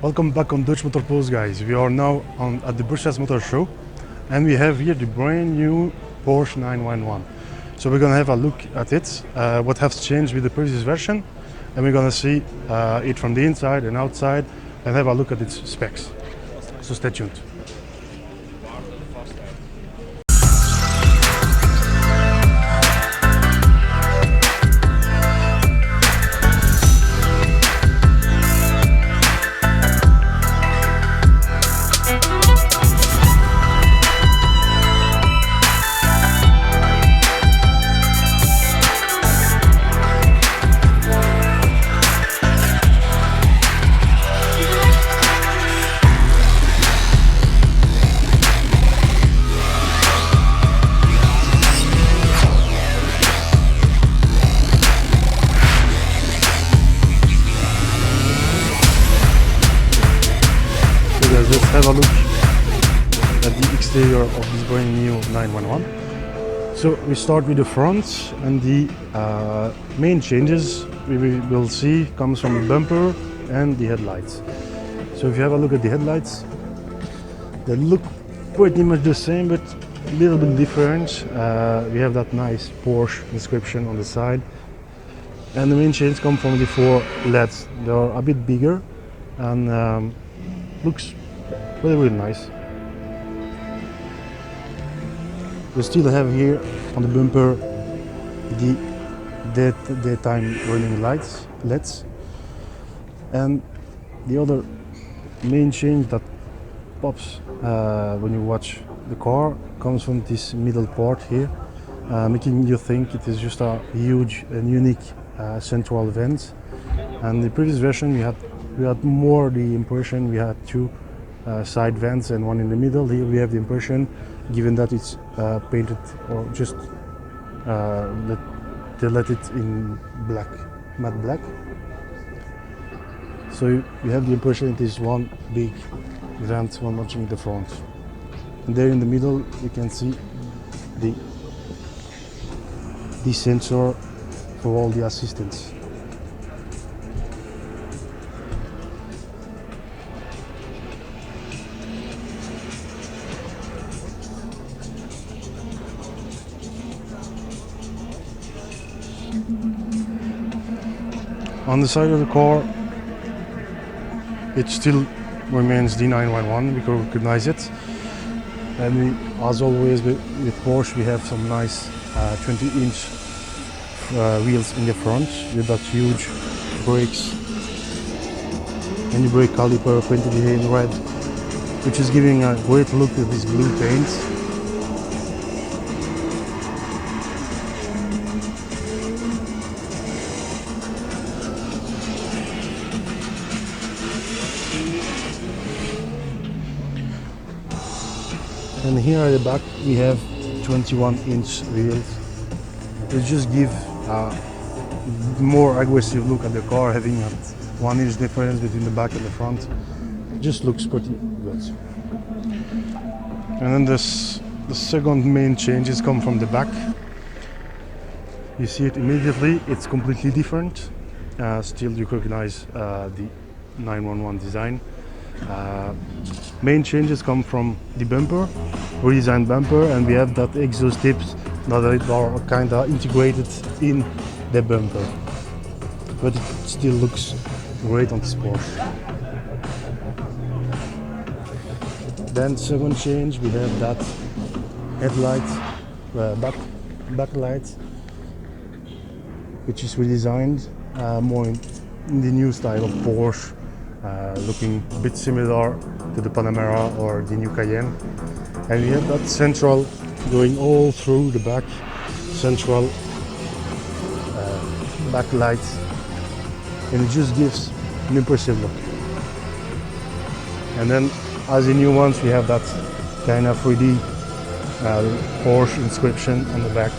Welcome back on Deutsch Motor Post, guys. We are now at the Porsche Motor Show, and we have here the brand new Porsche 911. So we're gonna have a look at it, what has changed with the previous version, and we're gonna see it from the inside and outside, and have a look at its specs. So stay tuned. Let's have a look at the exterior of this brand new 911. So we start with the front, and the main changes we will see comes from the bumper and the headlights. So if you have a look at the headlights, they look pretty much the same but a little bit different. We have that nice Porsche inscription on the side, and the main changes come from the four LEDs. They are a bit bigger and looks really nice. We still have here on the bumper the daytime running lights, LEDs, and the other main change that pops when you watch the car comes from this middle part here, making you think it is just a huge and unique central vent. And the previous version we had more the impression we had two side vents and one in the middle. Here we have the impression, given that it's painted or just they let it in black, matte black. So you have the impression it is one big vent when watching the front. And there in the middle you can see the sensor for all the assistants. On the side of the car, it still remains the 911, we can recognize it. And as always with Porsche, we have some nice 20-inch wheels in the front with that huge brakes and the brake caliper painted here in red, which is giving a great look to this blue paint. And here at the back we have 21-inch wheels, which just give a more aggressive look at the car, having a 1-inch difference between the back and the front. It just looks pretty good. And then the second main changes come from the back. You see it immediately, it's completely different. Still you recognize the 911 design. Main changes come from the bumper, redesigned bumper, and we have that exhaust tips that are kind of integrated in the bumper, but it still looks great on this Porsche. Then second change, we have that headlight, backlight, which is redesigned more in the new style of Porsche. Looking a bit similar to the Panamera or the new Cayenne. And we have that central going all through the back, central backlight, and it just gives an impressive look. And then as the new ones, we have that kind of 3D Porsche inscription on the back.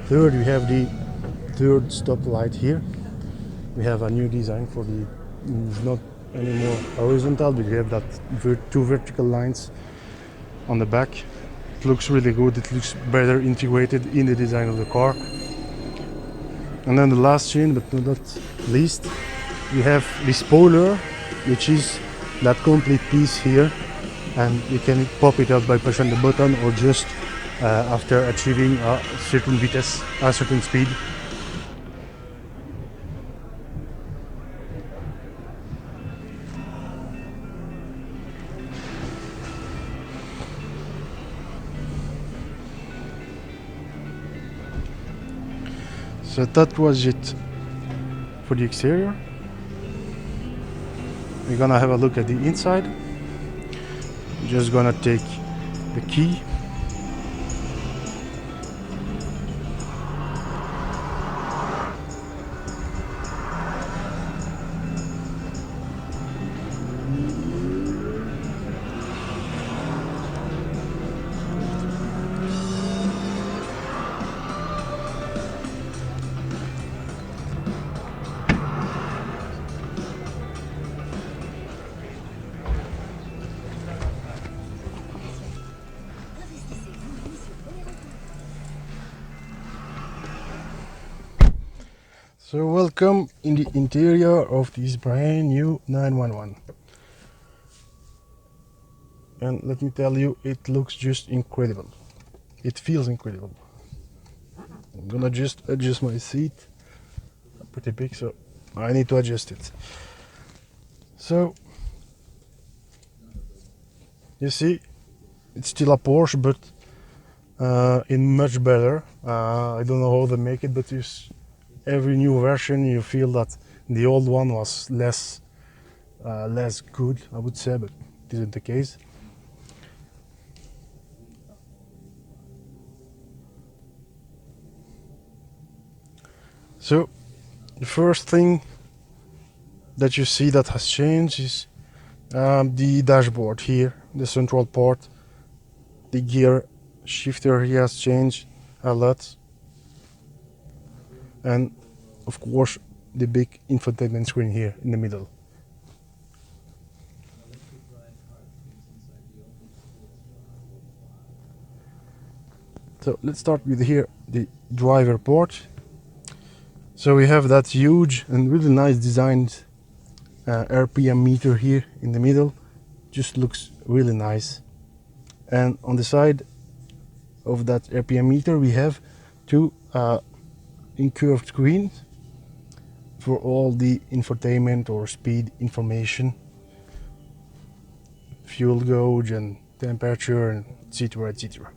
Third, we have the third stop light here. We have a new design for the, it's not anymore horizontal, but we have that two vertical lines on the back. It looks really good, it looks better integrated in the design of the car. And then the last chain, but not least, we have the spoiler, which is that complete piece here, and you can pop it out by pushing the button or just after achieving a certain a certain speed. So that was it for the exterior. We're gonna have a look at the inside. I'm just gonna take the key. So welcome in the interior of this brand new 911. And let me tell you, it looks just incredible. It feels incredible. I'm gonna just adjust my seat. Pretty big, so I need to adjust it. So you see, it's still a Porsche, but in much better. I don't know how they make it, but every new version you feel that the old one was less good, I would say, but it isn't the case. So the first thing that you see that has changed is the dashboard here, the central part. The gear shifter here has changed a lot, and of course the big infotainment screen here in the middle. So let's start with here, the driver port. So we have that huge and really nice designed RPM meter here in the middle. Just looks really nice. And on the side of that RPM meter we have two incurved screens for all the infotainment or speed information, fuel gauge and temperature, and etc, etc.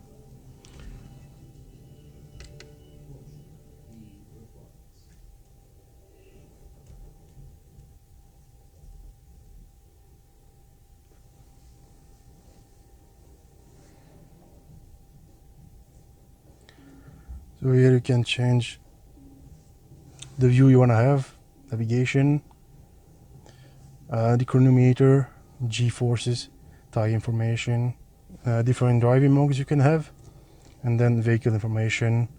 So here you can change the view you want to have, navigation, the chronometer, G-forces, tire information, different driving modes you can have, and then vehicle information,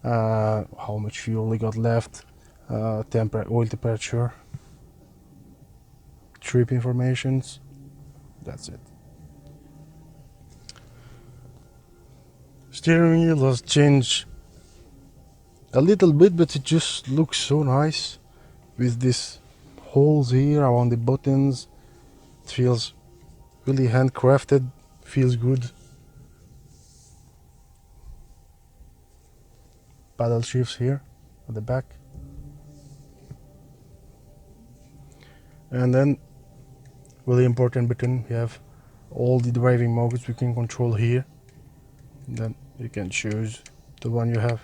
how much fuel you got left, oil temperature, trip informations. That's it. Steering wheel has changed a little bit, but it just looks so nice with these holes here around the buttons. It feels really handcrafted, feels good. Paddle shifts here at the back, and then really important button, we have all the driving modes we can control here, and then you can choose the one you have.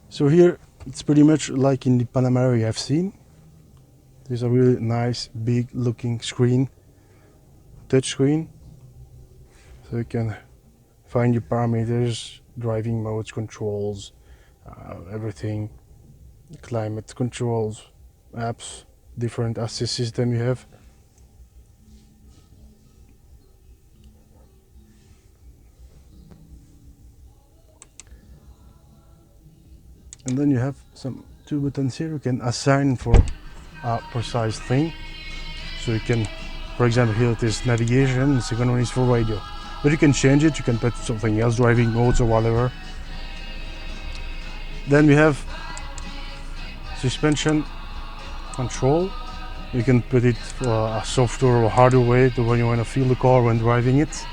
So here it's pretty much like in the Panamera I've seen. There's a really nice big looking screen, touch screen, so you can find your parameters, driving modes, controls, everything, climate controls, apps, different assist system you have. And then you have some two buttons here you can assign for a precise thing. So you can, for example, here it is navigation, the second one is for radio. But you can change it, you can put something else, driving modes or whatever. Then we have suspension control. You can put it for a softer or harder way to when you want to feel the car when driving it.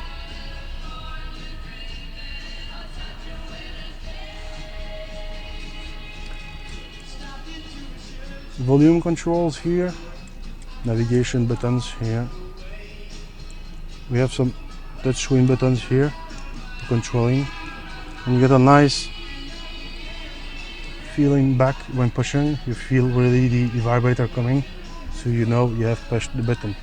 Volume controls here, navigation buttons here. We have some touchscreen buttons here for controlling, and you get a nice feeling back when pushing. You feel really the vibrator coming, so you know you have pushed the button.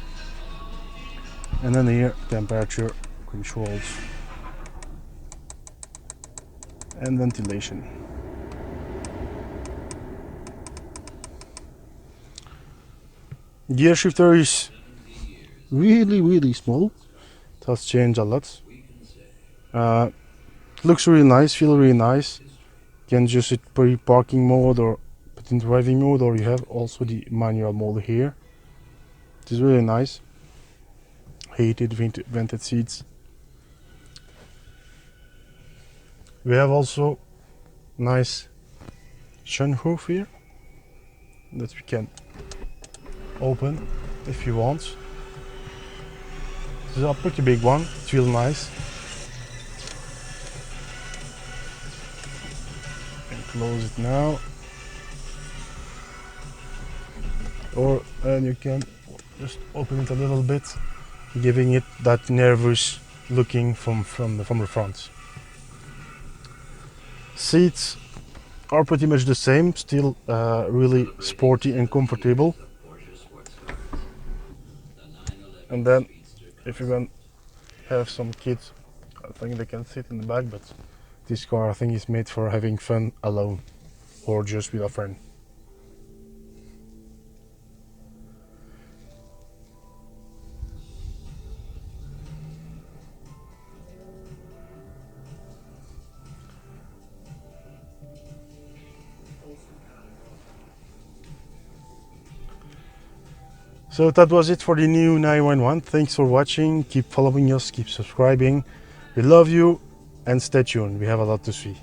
And then here, temperature controls and ventilation. Gear shifter is really small. It has changed a lot. Looks really nice, feels really nice. You can just hit parking mode or put in driving mode, or you have also the manual mode here. It is really nice. Heated vented seats. We have also nice sunroof here that we can open if you want. This is a pretty big one, it feels nice. And close it now. Or and you can just open it a little bit, giving it that nervous looking from the front. Seats are pretty much the same, still really sporty and comfortable. And then if you're going to have some kids, I think they can sit in the back, but this car I think is made for having fun alone or just with a friend. So that was it for the new 911. Thanks for watching. Keep following us, keep subscribing. We love you and stay tuned. We have a lot to see.